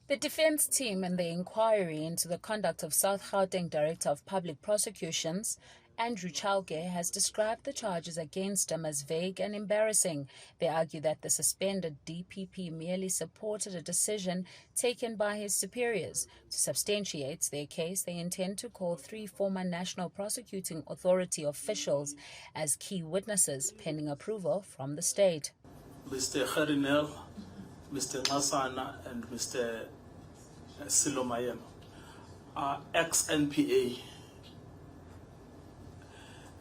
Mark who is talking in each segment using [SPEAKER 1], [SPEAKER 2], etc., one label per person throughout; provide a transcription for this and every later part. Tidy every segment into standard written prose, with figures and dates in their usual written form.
[SPEAKER 1] The defense team in the inquiry into the conduct of South Gauteng Director of Public Prosecutions, Andrew Chauke, has described the charges against him as vague and embarrassing. They argue that the suspended DPP merely supported a decision taken by his superiors. To substantiate their case, they intend to call 3 former National Prosecuting Authority officials as key witnesses, pending approval from the state.
[SPEAKER 2] Mr. Harinel, Mr. Masana, and Mr. Silomayem are ex-NPA.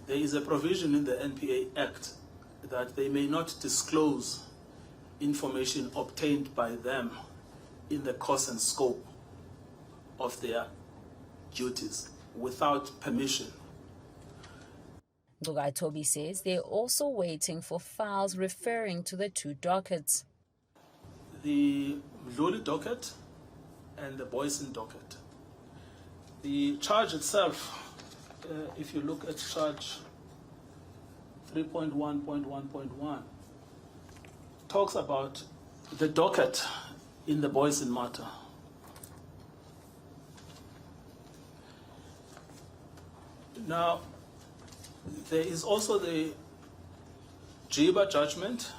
[SPEAKER 2] There is a provision in the NPA Act that they may not disclose information obtained by them in the course and scope of their duties without permission.
[SPEAKER 1] Nqobile says they're also waiting for files referring to the 2 dockets.
[SPEAKER 2] The Mdluli docket and the Boysen docket. The charge itself, if you look at charge 3.1.1.1, talks about the docket in the Boysen matter. Now, there is also the Jiba judgment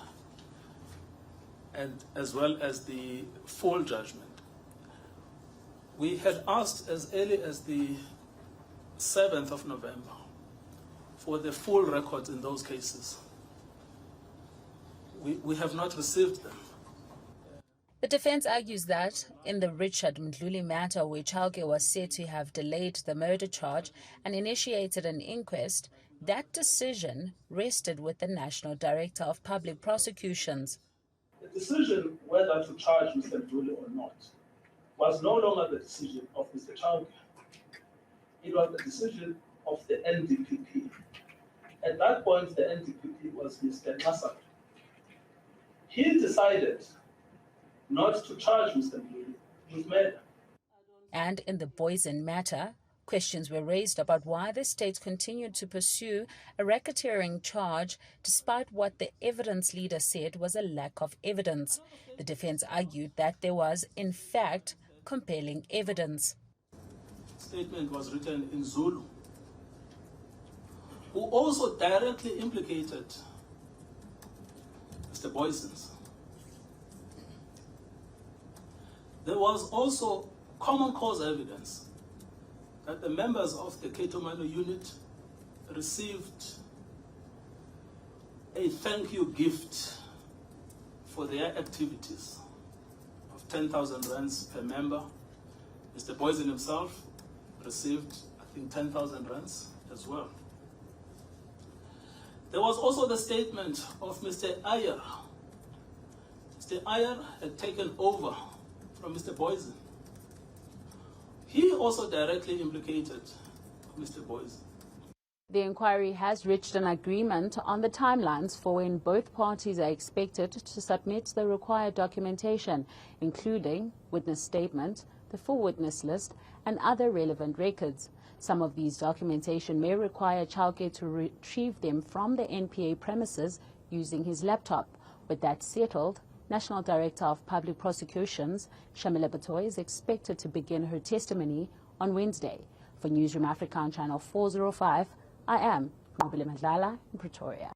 [SPEAKER 2] and as well as the full judgment. We had asked as early as the 7th of November for the full records in those cases. We have not received them.
[SPEAKER 1] The defense argues that in the Richard Mdluli matter, where Chauke was said to have delayed the murder charge and initiated an inquest, that decision rested with the National Director of Public Prosecutions.
[SPEAKER 2] The decision whether to charge Mr. Mdluli or not was no longer the decision of Mr. Chauke. It was the decision of the NDPP. At that point, the NDPP was Mr. Nasser. He decided not to charge Mr. Mdluli with murder.
[SPEAKER 1] And in the Boysen matter, questions were raised about why the state continued to pursue a racketeering charge despite what the evidence leader said was a lack of evidence. The defense argued that there was, in fact, compelling evidence.
[SPEAKER 2] Statement was written in Zulu, who also directly implicated Mr. Boysens. There was also common cause evidence that the members of the Ketomano unit received a thank you gift for their activities of 10,000 rands per member. Mr. Boysen himself received, I think, 10,000 rands as well. There was also the statement of Mr. Ayer. Mr. Ayer had taken over from Mr. Boysen. He also directly implicated Mr. Boysen.
[SPEAKER 1] The inquiry has reached an agreement on the timelines for when both parties are expected to submit the required documentation, including witness statement, the full witness list, and other relevant records. Some of these documentation may require Chauke to retrieve them from the NPA premises using his laptop. With that settled, National Director of Public Prosecutions, Shamila Batohi, is expected to begin her testimony on Wednesday. For Newzroom Afrika on Channel 405, I am Nqobile Madlala in Pretoria.